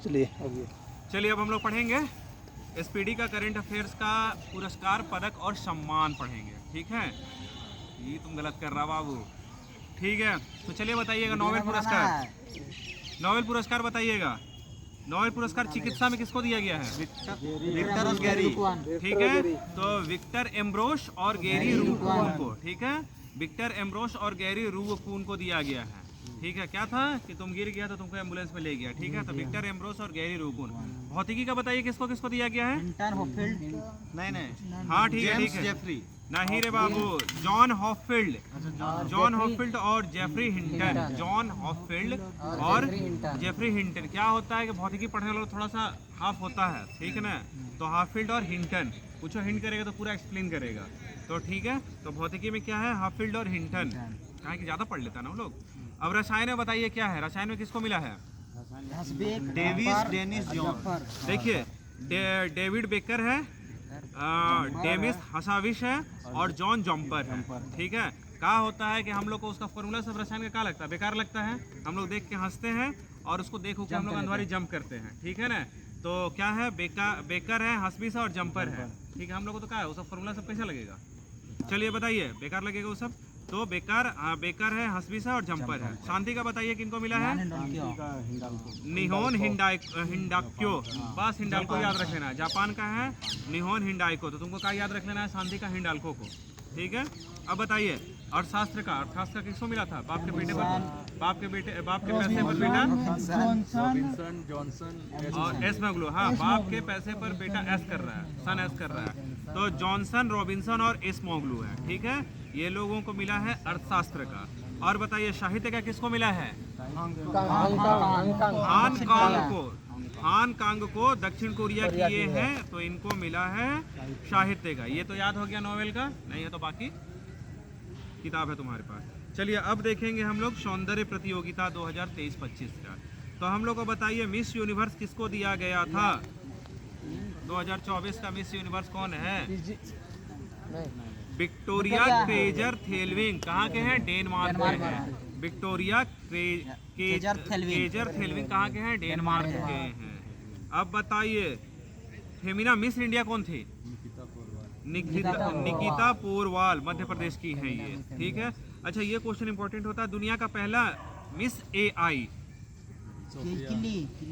चलिए अब हम लोग पढ़ेंगे एसपीडी का करंट अफेयर्स का पुरस्कार, पदक और सम्मान पढ़ेंगे। ठीक है, ये तुम गलत कर रहा बाबू। ठीक है, तो चलिए बताइएगा नोबेल पुरस्कार। नोबेल पुरस्कार बताइएगा। नोबेल पुरस्कार चिकित्सा में किसको दिया गया है? विक्टर और गैरी। ठीक है, तो विक्टर एम्ब्रोस और गैरी रूकून को, ठीक है, विक्टर एम्ब्रोस और गैरी रूकून को दिया गया है। ठीक है, क्या था कि तुम गिर गया तो तुमको एम्बुलेंस में ले गया। ठीक है, तो विक्टर एम्ब्रोस और गैरी रूकून। भौतिकी का बताइए किसको किसको दिया गया है? नहीं, हाँ ठीक है, ठीक है। जेफरी नहीं रे बाबू, जॉन हॉफील्ड, जॉन हॉफील्ड और जेफरी हिंटन। जॉन हॉफील्ड और जेफरी हिंटन। क्या होता है कि भौतिकी पढ़ने वालों को थोड़ा सा हाफ होता है, ठीक है ना, तो हॉफील्ड और हिंटन, कुछ हिंट करेगा तो पूरा एक्सप्लेन करेगा। तो ठीक है, तो भौतिकी में क्या है? हॉफील्ड और हिंटन, कहा कि ज़्यादा पढ़ लेता है ना वो लोग। अब रसायन में बताइए क्या है? रसायन में किसको मिला है? Davis Dennis John. देखिए, डेविड बेकर है, डेमिस हसाविश है और जॉन जम्पर है। ठीक है, क्या होता है कि हम लोग को उसका फॉर्मूला सब रसायन का क्या लगता है? बेकार लगता है। हम लोग देख के हंसते हैं और उसको देख के हम लोग अंधवारी जंप करते हैं। ठीक है ना, तो क्या है? बेकर है, हसबिस है और जम्पर है। ठीक है, हम लोग को तो क्या है वो सब फॉर्मूला सब कैसा लगेगा? चलिए बताइए, बेकार लगेगा वो सब। तो बेकर है, हसबिस है और जम्पर है। शांति का बताइए किनको मिला है? निहोन हिंडाक्यो। बस हिंडाल्को याद रख लेना है। जापान का है निहोन हिंडाल्को, तो तुमको क्या याद रख लेना है? शांति का हिंडाल्को को। ठीक है, अब बताइए अर्थशास्त्र का। अर्थशास्त्र का किसको मिला था? बाप के पैसे पर बेटा और एस मगलू। हाँ, बाप के पैसे पर बेटा एस कर रहा है, सन एस कर रहा है। तो जॉनसन, रॉबिन्सन और एस मोगलू है। ठीक है, ये लोगों को मिला है अर्थशास्त्र का। और बताइए साहित्य का किसको मिला है? हान कांग को दक्षिण कोरिया की ये है, तो इनको मिला है साहित्य का। ये तो याद हो गया नोवेल का, नहीं है तो बाकी किताब है तुम्हारे पास। चलिए अब देखेंगे हम लोग सौंदर्य प्रतियोगिता 2023-25 का। तो हम लोग को बताइए मिस यूनिवर्स किसको दिया गया था? 2024 का मिस यूनिवर्स कौन है? विक्टोरिया क्रेजर थेलविंग। कहाँ के हैं? डेनमार्क के हैं। विक्टोरिया क्रेजर थेलविंग कहाँ के हैं? डेनमार्क के हैं। अब बताइए फेमिना मिस इंडिया कौन थी? निकिता पोरवाल, मध्य प्रदेश की है ये। ठीक है, अच्छा ये क्वेश्चन इंपॉर्टेंट होता है। दुनिया का पहला मिस एआई।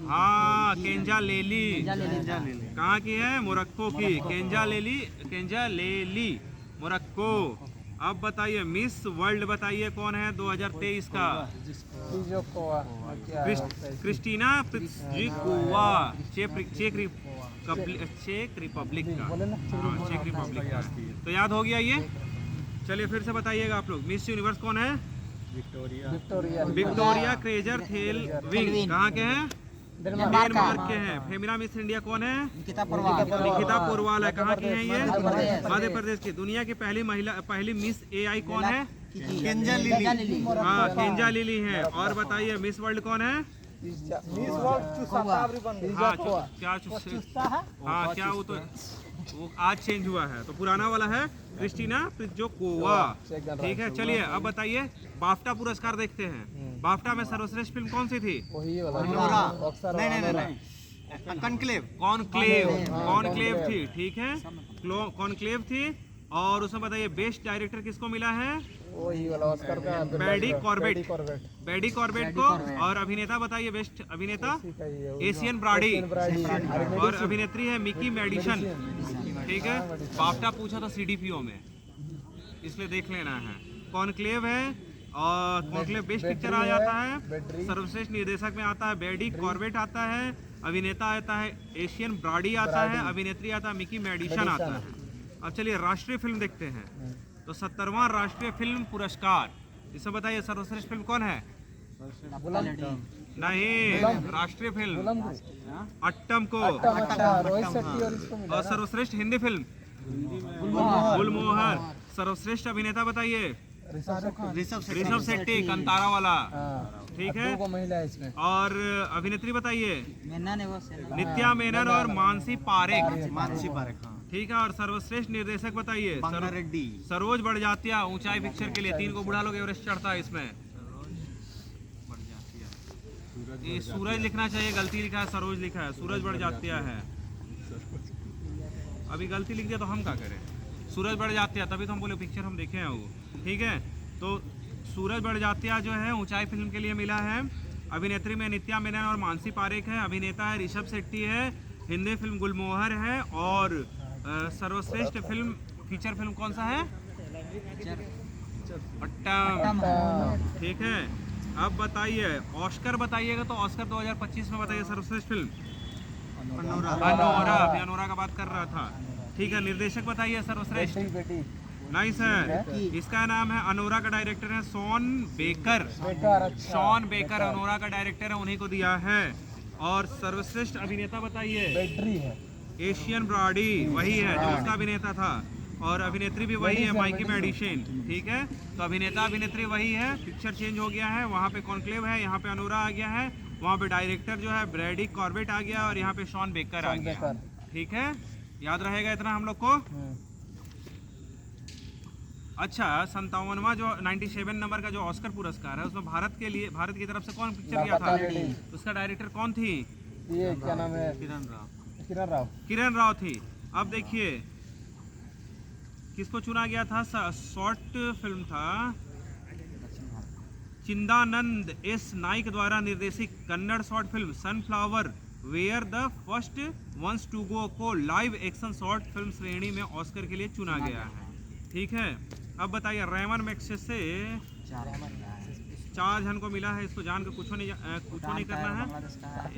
हाँ, केंजा लेली। कहाँ की है? मोरक्को की। केंजा लेली मोरक्को। अब बताइए मिस वर्ल्ड बताइए कौन है 2023 का? क्रिस्टीना प्रित्जिकोवा, चेक रिपब्लिक का। हाँ, चेक रिपब्लिक का। तो याद हो गया ये। चलिए फिर से बताइएगा आप लोग, मिस यूनिवर्स कौन है? विक्टोरिया क्रेजर थेलविंग। कहाँ के हैं? डेनमार्क के हैं। फेमिना मिस इंडिया कौन है? निकिता पोरवाल है। कहाँ की है ये? मध्य प्रदेश की। दुनिया की पहली मिस एआई कौन है? केंजा लिली। हाँ, केंजा लिली है। और बताइए मिस वर्ल्ड कौन है? हाँ, क्या वो तो वो आज चेंज हुआ है, तो पुराना वाला है क्रिस्टीना प्रित्जिकोवा। ठीक है, चलिए अब बताइए बाफ्टा पुरस्कार देखते हैं। बाफ्टा में सर्वश्रेष्ठ फिल्म कौन सी थी? कॉनक्लेव थी। ठीक है, कॉनक्लेव थी। और उसमें बताइए बेस्ट डायरेक्टर किसको मिला है? बेडी कॉर्बेट को। और अभिनेता बताइए बेस्ट अभिनेता? Asian Brady. और अभिनेत्री है मिकी मेडिसन। ठीक है, बाफ्टा पूछा था सीडीपीओ में, इसलिए देख लेना है। कॉनक्लेव है और कॉनक्लेव बेस्ट पिक्चर आ जाता है। सर्वश्रेष्ठ निर्देशक में आता है बेडी कॉर्बेट आता है। अभिनेता आता है एशियन ब्राडी आता है। अभिनेत्री आता है मिकी मेडिसन आता है। अब चलिए राष्ट्रीय फिल्म देखते हैं। तो 70वां राष्ट्रीय फिल्म पुरस्कार, इसमें बताइए सर्वश्रेष्ठ फिल्म कौन है? नहीं, राष्ट्रीय फिल्म अट्टम को। और सर्वश्रेष्ठ हिंदी फिल्म गुलमोहर। सर्वश्रेष्ठ अभिनेता बताइए? ऋषभ शेट्टी, कंतारा वाला। ठीक है, और अभिनेत्री बताइए? नित्या मेनन और मानसी पारेख। ठीक है, और सर्वश्रेष्ठ निर्देशक बताइए? सरोज बड़जात्या। ऊंचाई पिक्चर के लिए 3 को बुढ़ा लोग एवरेस्ट चढ़ता है इसमें। ये सूरज लिखना चाहिए, गलती लिखा है, सरोज लिखा है, सूरज बड़जात्या है। अभी गलती लिख दिया तो हम क्या करें? सूरज बड़जात्या, तभी तो हम बोले पिक्चर हम देखे हैं वो। ठीक है, तो सूरज बड़जात्या जो है ऊंचाई फिल्म के लिए मिला है। अभिनेत्री में नित्या मेनन और मानसी पारेख है। अभिनेता है ऋषभ शेट्टी है। हिंदी फिल्म गुलमोहर है। और सर्वश्रेष्ठ फिल्म फीचर फिल्म कौन सा है? पट्टम। ठीक है, अब बताइए ऑस्कर बताइएगा तो ऑस्कर 2025 में बताइए सर्वश्रेष्ठ फिल्म। अनोरा, अभी अनोरा का बात कर रहा था। ठीक है, निर्देशक बताइए सर्वश्रेष्ठ। नहीं सर, इसका नाम है अनोरा का डायरेक्टर है Sean Baker. Sean Baker Anora का डायरेक्टर है, उन्हीं को दिया है। और सर्वश्रेष्ठ अभिनेता बताइए। एशियन ब्रॉडी वही है जो उसका अभिनेता था, और अभिनेत्री भी वही है, माइकी मेडिसन। ठीक है, तो अभिनेता अभिनेत्री वही है, पिक्चर चेंज हो गया है। वहाँ पे कॉन्क्लेव है, यहाँ पे अनोरा आ गया है। वहाँ पे डायरेक्टर जो है ब्रैडी कॉर्बेट आ गया, और यहाँ पे शॉन बेकर आ गया। ठीक है, याद रहेगा इतना हम लोग को। अच्छा, 57वां जो 97 नंबर का जो ऑस्कर पुरस्कार है उसमें भारत के लिए, भारत की तरफ से कौन पिक्चर गया था? उसका डायरेक्टर कौन थी? ये क्या नाम है? किरण राव थी। अब देखिए किसको चुना गया था? शॉर्ट फिल्म था चिंदानंद एस नाइक द्वारा निर्देशित Kannada short film Sunflower were the first ones to go को लाइव एक्शन शॉर्ट फिल्म श्रेणी में ऑस्कर के लिए चुना गया है। ठीक है, अब बताइए रेमन मैग्सेसे से 4 जन को मिला है। इसको जान के कुछ नहीं करना है।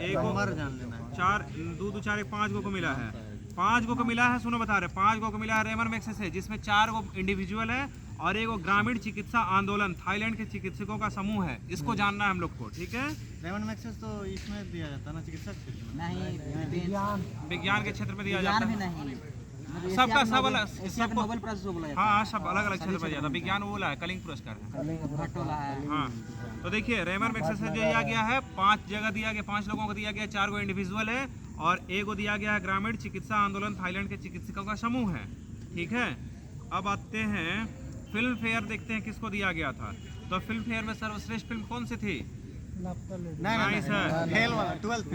एक उम्र जान लेना है। 4 2 4 1 5 को मिला है। 5 को मिला है, सुनो बता रहे, 5 को मिला है रेमन मैग्सेसे से, जिसमें 4 को इंडिविजुअल है और एक ग्रामीण चिकित्सा आंदोलन थाईलैंड के चिकित्सकों का समूह है। इसको जानना है हम लोग को। ठीक है, रेमन मैग्सेसे तो इसमें दिया जाता है ना, चिकित्सा क्षेत्र में? नहीं, विज्ञान के क्षेत्र में दिया जाता है। सबका सब अलग, सबको नोबेल प्राइज जो बोला जाता हाँ, सब अलग अलग क्षेत्र में जाता है। विज्ञान वो बोला है, कलिंग पुरस्कार है। हाँ, तो देखिए रेमन मैग्सेसे से दिया गया है, 5 जगह दिया गया, 5 लोगों को दिया गया, 4 को इंडिविजुअल है और एक को दिया गया है ग्रामीण चिकित्सा आंदोलन थाईलैंड के चिकित्सकों का समूह है। ठीक है, अब आते हैं फिल्म फेयर, देखते हैं किसको दिया गया था। तो फिल्म फेयर में सर्वश्रेष्ठ फिल्म कौन सी थी? नहीं सर, फेल वाला 12th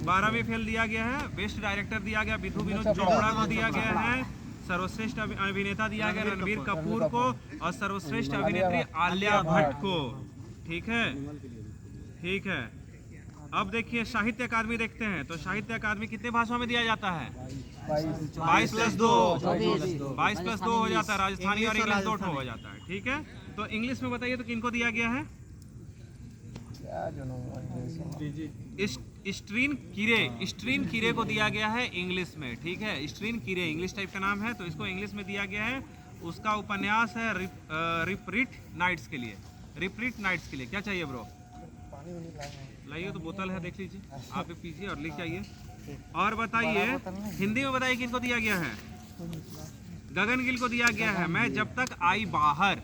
12वीं फेल दिया गया है। बेस्ट डायरेक्टर दिया गया विधु विनोद चोपड़ा को दिया गया है। सर्वश्रेष्ठ अभिनेता दिया गया रणबीर कपूर को, और सर्वश्रेष्ठ अभिनेत्री आलिया भट्ट को। ठीक है, ठीक है, अब देखिए साहित्य अकादमी देखते हैं। तो साहित्य अकादमी कितने भाषाओं में दिया जाता है? 22+2 हो जाता है। राजस्थानी और इंग्लिश 2 हो जाता है। ठीक है, तो इंग्लिश में बताइए तो किनको दिया गया है? स्ट्रीन कीरे को दिया गया है इंग्लिश में। ठीक है, स्ट्रीन कीरे इंग्लिश टाइप का नाम है, तो इसको इंग्लिश में दिया गया है। उसका उपन्यास है रिप्रीट नाइट्स के लिए। रिप्रीट नाइट्स के लिए क्या चाहिए ब्रो? लाइए, तो बोतल है, देख लीजिए, आप भी पीजिए और लेके आइए। और बताइए हिंदी में बताइए किनको दिया गया है? गगन गिल को दिया गया है, मैं जब तक आई बाहर।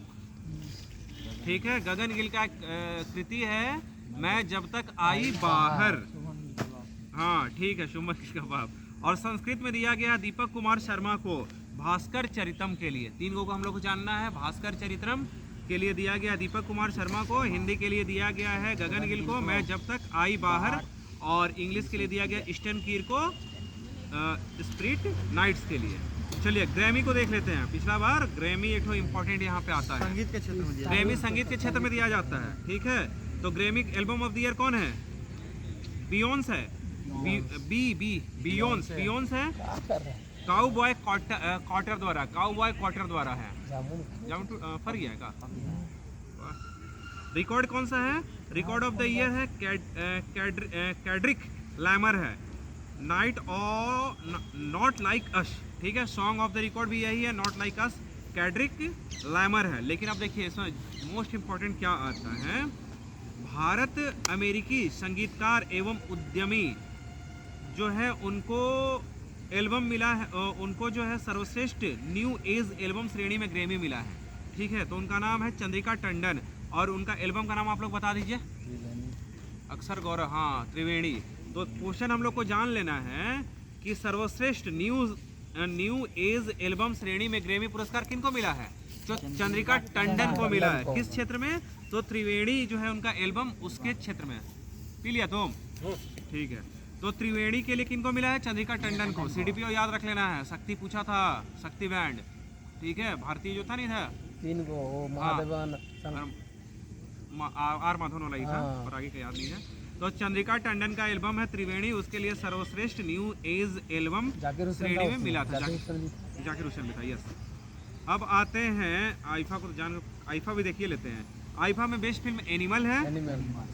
ठीक है, गगन गिल का कृति है मैं जब तक आई बाहर। हाँ ठीक है, शुमन का बाप। और संस्कृत में दिया गया दीपक कुमार शर्मा को भास्कर चरितम के लिए। 3 को हम लोग को जानना है। भास्कर चरित्रम के लिए दिया गया दीपक कुमार शर्मा को, हिंदी के लिए दिया गया है गगन गिल को मैं जब तक आई बाहर, और इंग्लिश के लिए दिया गया स्टेन कीर को स्प्रिट नाइट्स के लिए। चलिए ग्रैमी को देख लेते हैं। पिछला बार ग्रैमी एक इम्पोर्टेंट यहाँ पे आता है, संगीत के क्षेत्र में दिया। ग्रैमी संगीत के क्षेत्र में दिया जाता है। ठीक है, तो Grammy album of the year कौन है? बियोंस है। बियोंस है। काउबॉय कॉटर द्वारा है। फर गया का रिकॉर्ड कौन सा है? रिकॉर्ड ऑफ द ईयर है कैड्रिक लैमर है। नाइट और नॉट लाइक अस। ठीक है, सॉन्ग ऑफ द रिकॉर्ड भी यही है, नॉट लाइक अस, कैड्रिक लैमर है। लेकिन अब देखिए इसमें मोस्ट इम्पॉर्टेंट क्या आता है, भारत अमेरिकी संगीतकार एवं उद्यमी जो है उनको एल्बम मिला है, उनको जो है सर्वश्रेष्ठ न्यू एज एल्बम श्रेणी में ग्रैमी मिला है। ठीक है, तो उनका नाम है चंद्रिका टंडन, और उनका एल्बम का नाम आप लोग बता दीजिए। अक्षर गौरव, हाँ त्रिवेणी। तो क्वेश्चन हम लोग को जान लेना है कि सर्वश्रेष्ठ न्यू एज एल्बम श्रेणी में ग्रैमी पुरस्कार किनको मिला है? जो चंद्रिका टंडन को मिला है। किस क्षेत्र में? तो त्रिवेणी जो है उनका एल्बम उसके क्षेत्र में। पी लिया तुम? ठीक है। तो त्रिवेणी के लिए किनको मिला है? चंद्रिका टंडन को। सीडीपीओ याद रख लेना है। शक्ति पूछा था, शक्ति बैंड, ठीक है। भारतीय जो था नहीं था, 3 को वो महादेवन आर माधवन वाला ही था, और आगे का याद नहीं है। तो चंद्रिका टंडन का एल्बम है त्रिवेणी, उसके लिए सर्वश्रेष्ठ न्यू एज एल्बम श्रेणी में मिला था। जाकिर हुसैन भी था, यस। अब आते हैं आईफा को जान, आईफा भी देखिए लेते हैं। आईफा में बेस्ट फिल्म एनिमल है।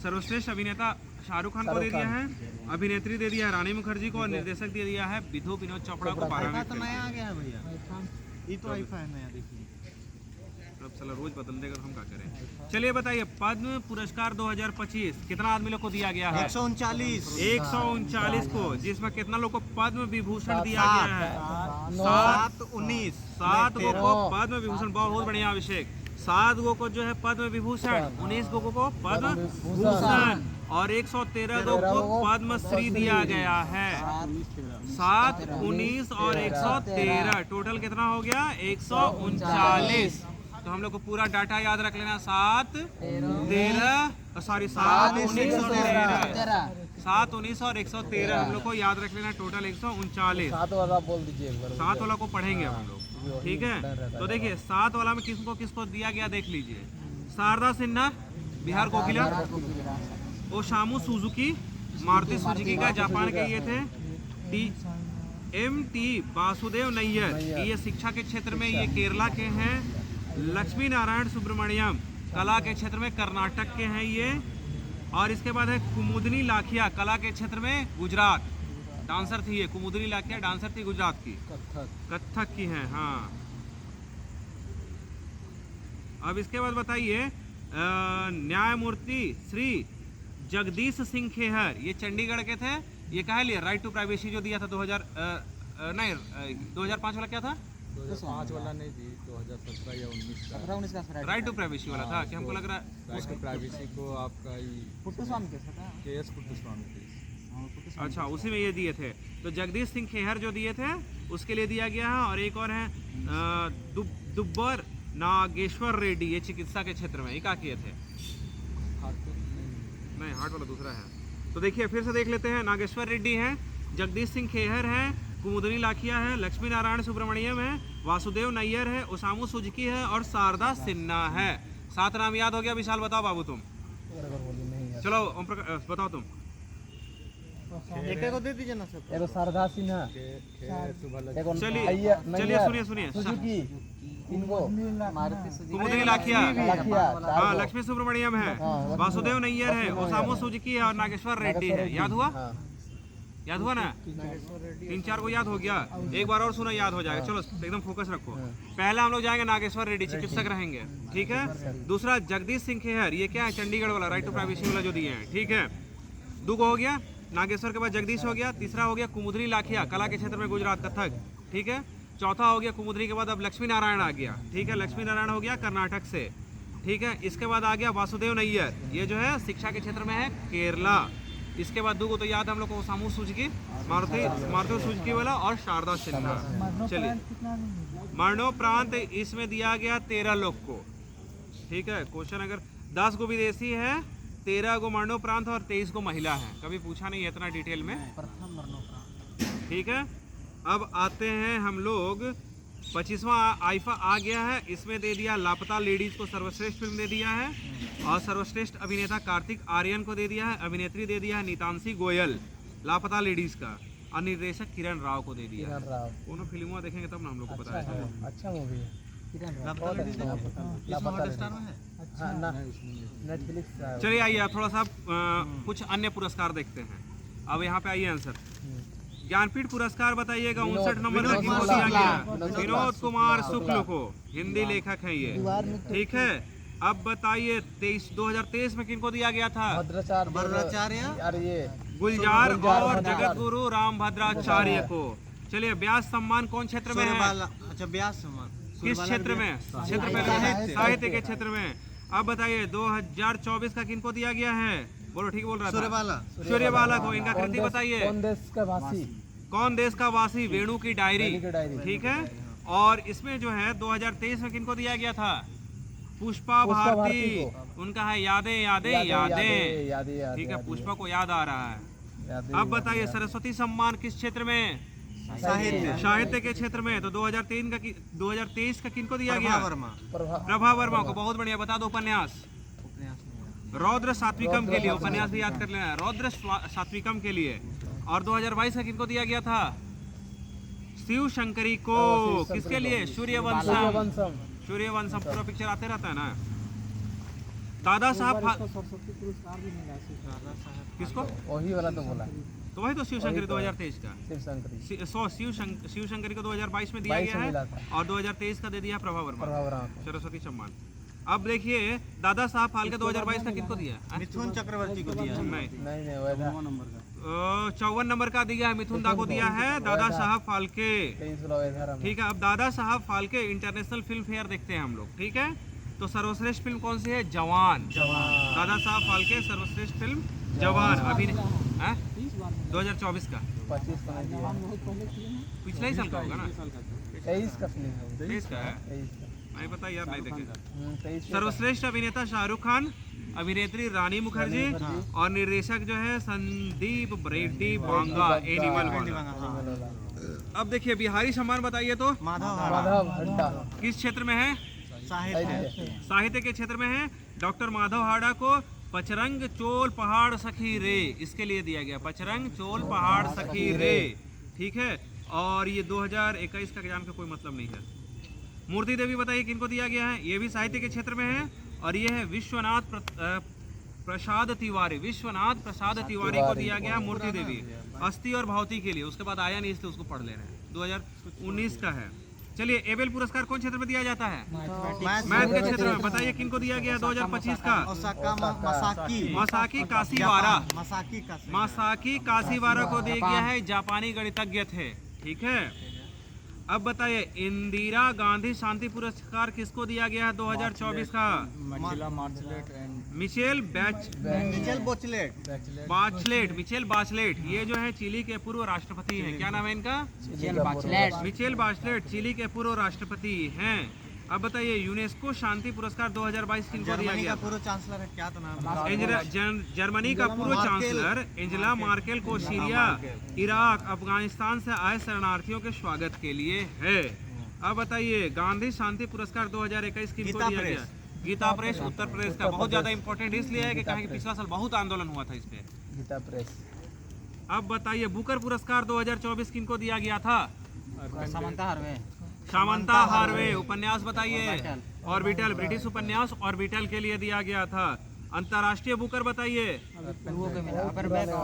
सर्वश्रेष्ठ अभिनेता शाहरुख खान को दे दिया है, अभिनेत्री दे दिया है रानी मुखर्जी को, और निर्देशक दे दिया है विधु विनोद चोपड़ा को। 12वीं तो नया आ गया है भैया, ये तो आईफा है नया, देखिए। अब साला रोज बदल देगा तो हम क्या करें। चलिए बताइए, पद्म पुरस्कार 2025 कितना आदमी लोग को दिया गया है? 139 को, जिसमें कितना लोग को पद्म विभूषण दिया गया है? 7 लोगों को पद्म विभूषण। बहुत बढ़िया अभिषेक। 7 लोगों को जो है पद्म विभूषण, 19 लोगों को पद्म भूषण, और 113 लोगों को पद्मश्री दिया गया है। 7, 19 और 113, टोटल कितना हो गया? 139। तो हम लोग को पूरा डाटा याद रख लेना। 7, 19 और 13, 7, 19 और 113 हम लोग को याद रख लेना। टोटल 139। 7 वाला बोल दीजिए एक बार। 7 वाला को पढ़ेंगे हम लोग, ठीक है। तो देखिए 7 वाला में किसको दिया गया देख लीजिए। शारदा सिन्हा, बिहार कोकिला। ओसामू सुजुकी, मारुति सुजुकी का, जापान के ये थे। MT वासुदेव नैयर, ये शिक्षा के क्षेत्र में, ये केरला के हैं। लक्ष्मी नारायण सुब्रमण्यम, कला के क्षेत्र में कर्नाटक के हैं ये। और इसके बाद है कुमुदनी लाखिया, कला के क्षेत्र में गुजरात, डांसर थी ये। कुमुदनी लाखिया डांसर थी, गुजरात की, कथक की है, हाँ। अब इसके बाद बताइए, न्यायमूर्ति श्री जगदीश सिंह खेहर, ये चंडीगढ़ के थे। ये कहा लिए राइट टू प्राइवेसी जो दिया था 2005 वाला क्या था? 2005 वाला नहीं थी, 2017 या 19 का राइट टू प्राइवेसी वाला था कि हमको लग रहा है राइट टू प्राइवेसी को आपका पुट्टुस्वामी केएस पुट्टुस्वामी। अच्छा, उसी में ये दिए थे। तो जगदीश सिंह खेहर जो दिए थे उसके लिए दिया गया है। और एक और है दुब्बर नागेश्वर रेड्डी, ये चिकित्सा के क्षेत्र में, ये क्या किए थे? नहीं, हार्ट वाला दूसरा है। तो देखिए फिर से देख लेते हैं। नागेश्वर रेड्डी है, जगदीश सिंह खेहर है, कुमुदनी लाखिया है, लक्ष्मी नारायण सुब्रमण्यम है, वासुदेव नैयर है, ओसामू सुजुकी है, और शारदा सिन्हा है। 7 नाम याद हो गया? विशाल बताओ बाबू तुम। चलो बताओ तुम। एक को दे दीजिए ना सब। एगो शारदा सिन्हा, चलिए सुनिए। सुजुकी, इनको कुमुदनी लाखिया, हाँ, लक्ष्मी सुब्रमण्यम है, वासुदेव नैयर है, ओसामू सुजुकी है, और नागेश्वर रेड्डी है। याद हुआ? याद हुआ ना? 3-4 को याद हो गया। एक बार और सुना, याद हो जाएगा। चलो एकदम फोकस रखो। पहला हम लोग जाएंगे नागेश्वर रेड्डी, चिकित्सक रहेंगे, ठीक है। दूसरा जगदीश सिंह खेहर, ये क्या है? चंडीगढ़ वाला, राइट टू प्राइवेसी वाला जो दिए हैं, ठीक है। 2 को हो गया, नागेश्वर के बाद जगदीश हो गया। तीसरा हो गया कुमुदनी लाखिया, कला के क्षेत्र में, गुजरात, कथक, ठीक है। चौथा हो गया कुमुदनी के बाद अब लक्ष्मी नारायण आ गया, ठीक है। लक्ष्मी नारायण हो गया कर्नाटक से, ठीक है। इसके बाद आ गया वासुदेव नैयर, ये जो है शिक्षा के क्षेत्र में है, केरला। इसके बाद 2 को तो याद हम लोग को, ओसामू सुजुकी, मारुति सुजुकी वाला, और शारदा सिन्हा। चलिए, मरणोपरांत इसमें दिया गया 13 लोग को, ठीक है। क्वेश्चन अगर 10 को विदेशी है, 13 को मरणोपरांत, और 23 को महिला है। कभी पूछा नहीं है इतना डिटेल में, ठीक है। अब आते हैं हम लोग 25वां आईफा आ गया है। इसमें दे दिया लापता लेडीज को सर्वश्रेष्ठ फिल्म दे दिया है, और सर्वश्रेष्ठ अभिनेता कार्तिक आर्यन को दे दिया है, अभिनेत्री दे दिया है नीतांशी गोयल, लापता लेडीज का, और निर्देशक किरण राव को दे दिया है। दोनों फिल्मों देखेंगे तब ना हम लोग को पता है। अच्छा मूवी है। चलिए आइए थोड़ा सा कुछ अन्य पुरस्कार देखते हैं। अब यहाँ पे आइए आंसर। ज्ञानपीठ पुरस्कार बताइएगा 59 नंबर का किसको दिया गया? विनोद कुमार शुक्ल को, हिंदी लेखक हैं ये, ठीक है। अब बताइए 2023 में किनको दिया गया था? भद्राचार्य, गुलजार और जगत गुरु राम भद्राचार्य को। चलिए, व्यास सम्मान कौन क्षेत्र में है? अच्छा, व्यास सम्मान किस क्षेत्र में? साहित्य के क्षेत्र में। अब बताइए 2024 का किनको दिया गया है? बोलो, ठीक बोल रहा था। सूर्यबाला को। इनका कृति बताइए। कौन देश का वासी? कौन देश का वासी? वेणु की डायरी, ठीक है। और इसमें जो है 2023 में किनको दिया गया था? पुष्पा भारती। उनका है यादें यादें यादें। यादें ठीक है, पुष्पा को याद आ रहा है। अब बताइए सरस्वती सम्मान किस क्षेत्र में? साहित्य के क्षेत्र में। तो 2023 का किनको दिया गया? प्रभा वर्मा को। बहुत बढ़िया, बता दो उपन्यास। रौद्र सात्विकम के लिए, उपन्यास भी याद कर लेना, रौद्र सात्विकम के लिए। और 2022 का किनको दिया गया था? शिव शंकरी को। किसके लिए? सूर्यवंशम। सूर्यवंशम पूरा पिक्चर आते रहता है ना। दादा साहब सरस्वती पुरस्कार भी मिला है। किसको? वही वाला तो बोला, तो वही तो शिव शंकरी 2023 का। शिव शंकरी को 2022 में दिया गया है और 2023 का दे दिया प्रभा वर्मा सरस्वती सम्मान। अब देखिए दादा साहब फाल्के 2022 का किनको दिया? मिथुन चक्रवर्ती को दिया। नहीं, 54 54 नंबर का दिया है, मिथुन दा को दिया है दादा साहब फाल्के। ठीक है, अब Dada Saheb Phalke international film fair देखते हैं हम लोग। ठीक है, तो सर्वश्रेष्ठ फिल्म कौन सी है? जवान। दादा साहब फाल्के सर्वश्रेष्ठ फिल्म जवान। अभी 2024 का, 25 का नहीं दिया, पिछले ही साल का होगा ना? 23 का फिल्म है, 23 का है, 23 का। नहीं पता यार, नहीं देखे। 23 सर्वश्रेष्ठ अभिनेता शाहरुख खान, अभिनेत्री रानी मुखर्जी और निर्देशक जो है संदीप रेड्डी बांगा, एनिमल वाला। अब देखिए बिहारी सम्मान बताइए तो माधव हड्डा किस क्षेत्र में है? साहित्य के क्षेत्र में है। डॉक्टर माधव हाड़ा को पचरंग चोल पहाड़ सखी रे इसके लिए दिया गया, पचरंग चोल पहाड़ सखी रे। ठीक है, और ये 2021 का एग्जाम का कोई मतलब नहीं है। मूर्ति देवी बताइए किनको दिया गया है? ये भी साहित्य के क्षेत्र में है और ये है विश्वनाथ प्रसाद तिवारी। विश्वनाथ प्रसाद तिवारी को दिया गया मूर्ति देवी, अस्थि और भावती के लिए। उसके बाद आया नहीं, इसलिए उसको पढ़ ले रहे हैं। 2019 का है। चलिए, एबेल पुरस्कार कौन क्षेत्र में दिया जाता है? मैथ के क्षेत्र में। बताइए किनको दिया गया 2025 का? मसाकी काशीवारा। मसाकी काशीवारा को दिया गया है, जापानी गणितज्ञ थे। ठीक है, अब बताइए इंदिरा गांधी शांति पुरस्कार किसको दिया गया है 2024 का? मिशेल बाचलेट। ये जो है चिली के पूर्व राष्ट्रपति हैं। क्या नाम है इनका? मिशेल बाचलेट चिली के पूर्व राष्ट्रपति हैं। अब बताइए यूनेस्को शांति पुरस्कार 2022 किनको दिया गया? पूर्व चांसलर है, क्या तो नाम? जर्मनी का पूर्व चांसलर एंजेला मार्केल को सीरिया, इराक, अफगानिस्तान से आए शरणार्थियों के स्वागत के लिए है। अब बताइए गांधी शांति पुरस्कार 2021 किनको दिया गया? गीता प्रेस उत्तर प्रदेश का। बहुत ज्यादा इंपॉर्टेंट इसलिए है कि कहीं पिछला साल बहुत आंदोलन हुआ था इस पे। गीता प्रेस। अब बताइए बुकर पुरस्कार 2024 किनको दिया गया था? Samantha Harvey. उपन्यास बताइए। ऑर्बिटल, ब्रिटिश उपन्यास ऑर्बिटल के लिए दिया गया था। अंतर्राष्ट्रीय बुकर बताइए।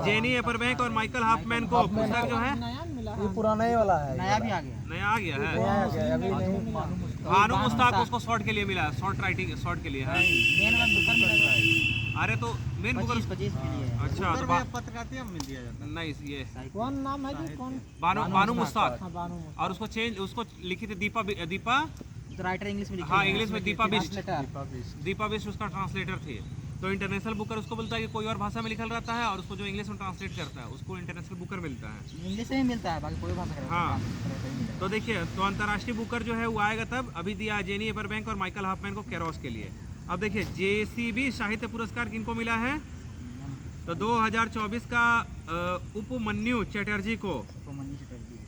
जेनी एपरबैंक और माइकल हाफमैन को पुस्तक जो है ये पुराना ही वाला है, नया आ गया है। अभी नहीं। भानु मुस्ताक उसको शॉर्ट के लिए मिला, शॉर्ट राइटिंग शॉर्ट के लिए है। अरे तो मेन बुकर 25 के लिए। अच्छा, तो पत्रकारिता में दिया जाता है। नहीं, ये कौन नाम है जी? कौन? भानु मुस्ताक। और उसको लिखी थी दीपा राइटर इंग्लिश में। हाँ, इंग्लिश में दीपा बिष्ट उसका ट्रांसलेटर थे। तो इंटरनेशनल बुकर उसको बोलता है कि कोई और भाषा में लिखल रहता है और उसको जो इंग्लिश में ट्रांसलेट करता है उसको इंटरनेशनल बुकर मिलता है। इंग्लिश में मिलता है, बाकी कोई भाषा में। हाँ, तो देखिए तो अंतर्राष्ट्रीय बुकर जो है वो आएगा तब। अभी दिया जेनी एपरबैंक और माइकल हाफमैन को कैरोस के लिए। अब देखिए जेसीबी साहित्य पुरस्कार किनको मिला है? तो 2024 का उपमन्यु चटर्जी को।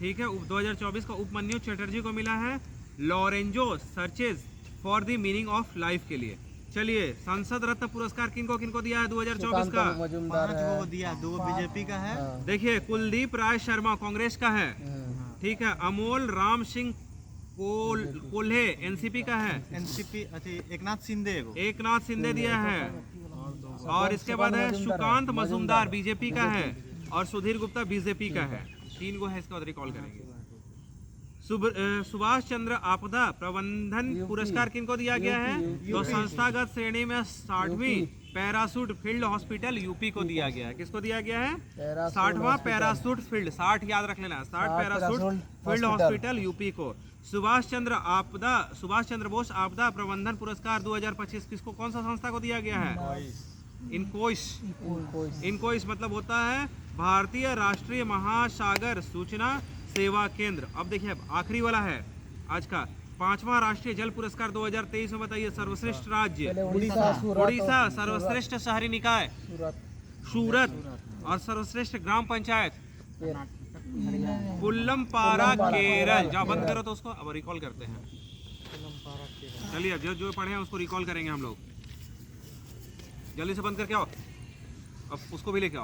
ठीक है, 2024 का उपमन्यु चटर्जी को मिला है Lorenzo searches for the meaning of life के लिए। चलिए, संसद रत्न पुरस्कार किनको दिया है 2024 का? मजूमदार को दिया, 2 बीजेपी का है। देखिए कुलदीप राय शर्मा कांग्रेस का है। ठीक है, अमोल राम सिंह कोल्हे एनसीपी का है। एनसीपी एकनाथ शिंदे दिया है। और इसके बाद है सुकांत मजूमदार बीजेपी का है और सुधीर गुप्ता बीजेपी का है। 3 को है, इसका रिकॉल करेंगे। सुभाष चंद्र आपदा प्रबंधन पुरस्कार किनको दिया गया है? तो संस्थागत श्रेणी में 60वीं पैरासूट फील्ड हॉस्पिटल यूपी को दिया गया है। किसको दिया गया है? 60वां पैरासूट फील्ड, 60 याद रख लेना, 60 पैरासूट फील्ड हॉस्पिटल यूपी को। सुभाष चंद्र बोस आपदा प्रबंधन पुरस्कार 2025 किसको, कौन सा संस्था को दिया गया है? इनकोइस मतलब होता है भारतीय राष्ट्रीय महासागर सूचना सेवा केंद्र। अब देखिए आखिरी वाला है आज का 5वां राष्ट्रीय जल पुरस्कार 2023 में बताइए सर्वश्रेष्ठ राज्य पहले उड़ीसा सूरत उड़ीसा, सर्वश्रेष्ठ शहरी निकाय सूरत सूरत और सर्वश्रेष्ठ ग्राम पंचायत केरल। पुल्लमपारा केरल। जाओ बंद करो तो उसको, अब रिकॉल करते हैं। चलिए अब जो जो पढ़े हैं उसको रिकॉल करेंगे हम लोग। जल्दी से बंद करके आओ, अब उसको भी लेके आओ।